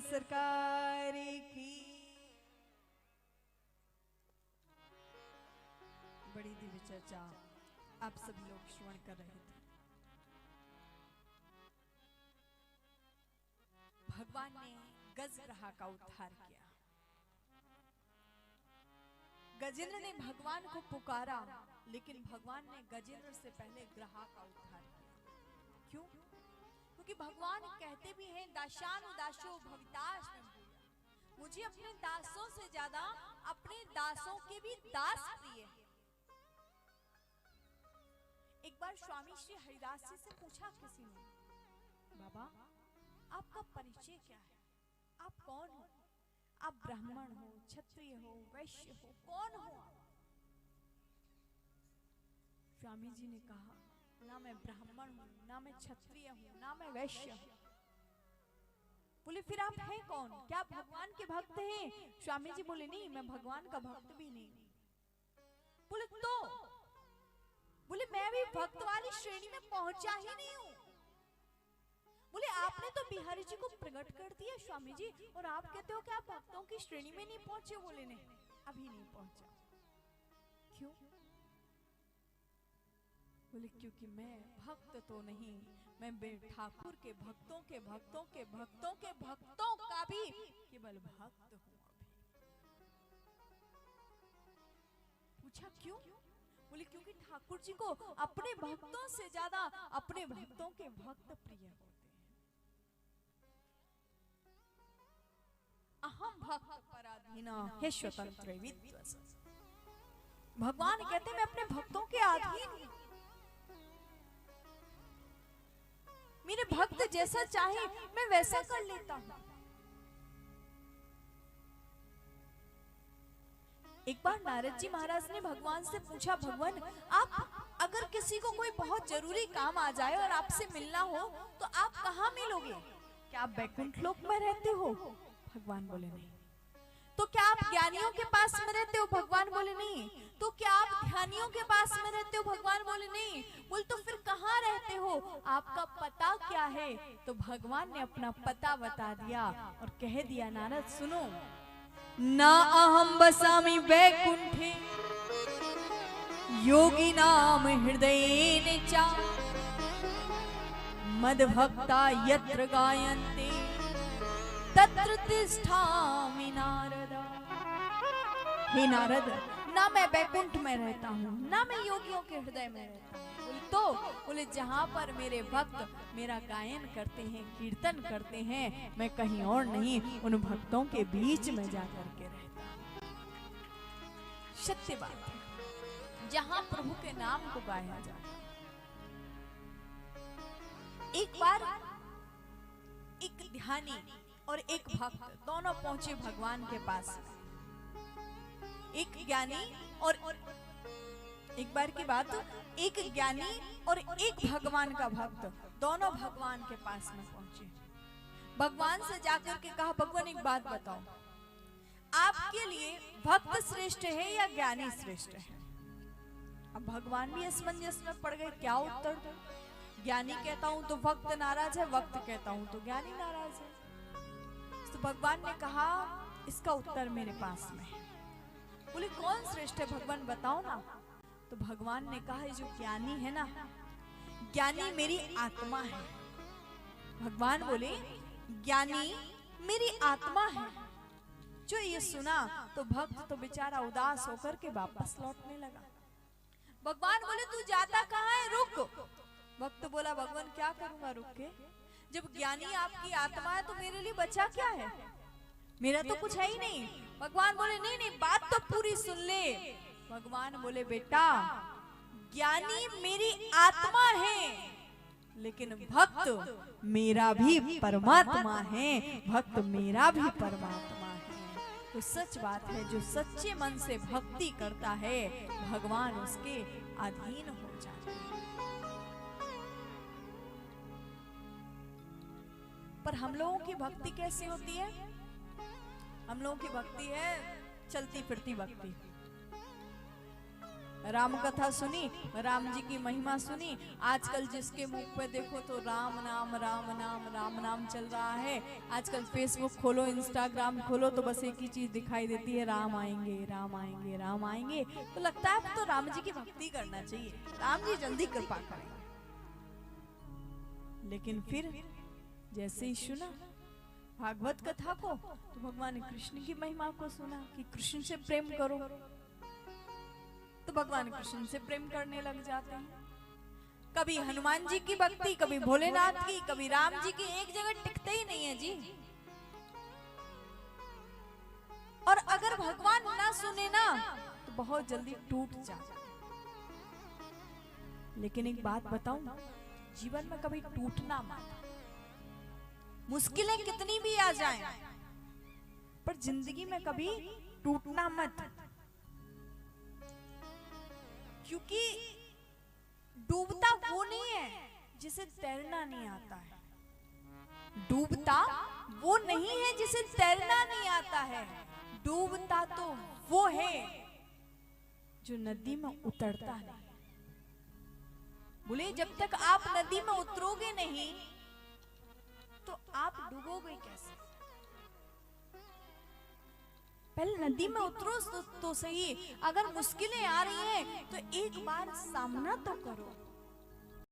सरकार की। बड़ी दिव्य चर्चा आप सभी लोग श्रवण कर रहे थे। भगवान ने गजग्रहा का उद्धार किया। गजेंद्र ने भगवान को पुकारा, लेकिन भगवान ने गजेंद्र से पहले ग्रहा का उद्धार किया। क्यों? क्योंकि भगवान कहते भी हैं दाशानुदासो भविताश में भूया। मुझे अपने दासों से ज्यादा अपने दासों के भी दास प्रिय है। एक बार स्वामी श्री हरिदास जी से पूछा किसी ने, बाबा आपका परिचय क्या है? आप कौन हो? आप ब्राह्मण हो, क्षत्रिय हो, वैश्य हो, कौन हो आप? स्वामी जी ने कहा, ना मैं ब्राह्मण हूं, ना मैं क्षत्रिय हूं, ना मैं वैश्य हूं। बोले फिर आप हैं कौन? क्या आप भगवान के भक्त हैं? स्वामी जी बोले नहीं, मैं भगवान का भक्त भी नहीं। बोले तो? बोले मैं भी भक्त वाली श्रेणी में पहुंचा ही नहीं हूं। बोले आपने तो बिहारी जी को प्रकट कर दिया स्वामी जी, और आप कहते हो कि आप भक्तों की श्रेणी में नहीं पहुंचे। बोले नहीं, अभी नहीं पहुंचा। क्यों? बोले क्योंकि मैं भक्त तो नहीं, मैं ठाकुर के भक्तों के भक्तों के भक्तों के भक्तों का भी केवल भक्त हूं। पूछा क्यों? बोले क्योंकि ठाकुर जी को अपने भक्तों से ज्यादा अपने भक्तों के भक्त प्रिय होते हैं। अहम भक्त पराधीना हे स्वतंत्र विद्वस। भगवान कहते मैं अपने भक्तों के अधीन हूं। मेरे भक्त जैसा चाहे मैं वैसा कर लेता हूं। एक बार नारद जी महाराज ने भगवान से पूछा, भगवान आप अगर किसी को कोई बहुत जरूरी काम आ जाए और आपसे मिलना हो तो आप कहाँ मिलोगे? क्या आप बैकुंठ लोक में रहते हो? भगवान बोले नहीं। तो क्या आप ज्ञानियों के पास में रहते हो? भगवान बोले नहीं। तो क्या आप ध्यानियों के पास में रहते हो? भगवान बोले नहीं। बोल तो फिर कहाँ रहते हो? आपका पता क्या है? तो भगवान ने अपना पता बता दिया और कह दिया, नारद सुनो, ना अहम बसामि वैकुंठे योगी नाम हृदय निचा मद भक्ता यत्र गायन्ते तत्र तिष्ठामि नारद। हे नारद, ना मैं बैकुंठ में रहता हूँ, ना मैं योगियों के हृदय में रहता हूँ। बोले तो? बोले जहाँ पर मेरे भक्त मेरा गायन करते हैं, कीर्तन करते हैं, मैं कहीं और नहीं, उन भक्तों के बीच में जाकर के रहता हूँ। सत्य बात है, जहाँ प्रभु के नाम को गाया जाए। एक बार एक ध्यानी और एक भक्त दोनों पहुंचे भगवान के पास। एक ज्ञानी और एक बार की बात, एक ज्ञानी और एक भगवान का भक्त दोनों भगवान के पास में पहुंचे। भगवान से जाकर के कहा, भगवान एक बात बताओ, आपके लिए भक्त श्रेष्ठ है या ज्ञानी श्रेष्ठ है? अब भगवान भी असमंजस में पड़ गए, क्या उत्तर दो? ज्ञानी कहता हूं तो भक्त नाराज है, भक्त कहता हूं तो ज्ञानी नाराज है। तो भगवान ने कहा इसका उत्तर मेरे पास में है। बोले कौन श्रेष्ठ है भगवान बताओ ना। तो भगवान ने कहा जो ज्ञानी है ना, ज्ञानी मेरी आत्मा है। भगवान बोले ज्ञानी मेरी आत्मा है। जो ये सुना तो भक्त तो बेचारा उदास होकर के वापस लौटने लगा। भगवान बोले तू जाता कहाँ है, रुक। भक्त बोला भगवान क्या करूंगा रुक के, जब ज्ञानी आपकी आत्मा है तो मेरे लिए बचा क्या है, मेरा तो कुछ है ही नहीं। भगवान बोले नहीं नहीं बात तो पूरी सुन ले। भगवान बोले बेटा ज्ञानी मेरी आत्मा है, लेकिन भक्त मेरा भी परमात्मा है, भक्त मेरा भी परमात्मा है। तो सच बात है, जो सच्चे मन से भक्ति करता है भगवान उसके अधीन हो जाते हैं। पर हम लोगों की भक्ति कैसी होती है? हम लोगों की भक्ति है चलती फिरती भक्ति। राम कथा सुनी, राम जी की महिमा सुनी। आजकल जिसके मुख पे देखो तो राम नाम राम नाम राम नाम चल रहा है। आजकल फेसबुक खोलो, इंस्टाग्राम खोलो तो बस एक ही चीज दिखाई देती है, राम आएंगे राम आएंगे राम आएंगे। तो लगता है अब तो राम जी की भक्ति करना चाहिए, राम जी जल्दी कृपा करें। लेकिन फिर जैसे ही सुना भागवत कथा को तो भगवान कृष्ण की महिमा को सुना कि कृष्ण से प्रेम करो, तो भगवान कृष्ण से प्रेम करने लग जाते हैं। कभी हनुमान जी की भक्ति, कभी भोलेनाथ की, कभी राम जी की, एक जगह टिकते ही नहीं है जी। और अगर भगवान ना सुने ना तो बहुत जल्दी टूट जाता। लेकिन एक बात बताऊं, जीवन में कभी टूटना मत। मुश्किलें कितनी भी आ जाएं, पर जिंदगी में कभी टूटना मत। क्योंकि डूबता वो नहीं है जिसे तैरना नहीं आता है, डूबता वो नहीं है जिसे तैरना नहीं आता है, डूबता तो वो है जो नदी में उतरता नहीं। बोले जब तक आप नदी में उतरोगे नहीं तो आप डूबोगे कैसे? पहले नदी में उतरो तो सही। अगर मुश्किलें आ रही हैं तो एक बार सामना तो करो।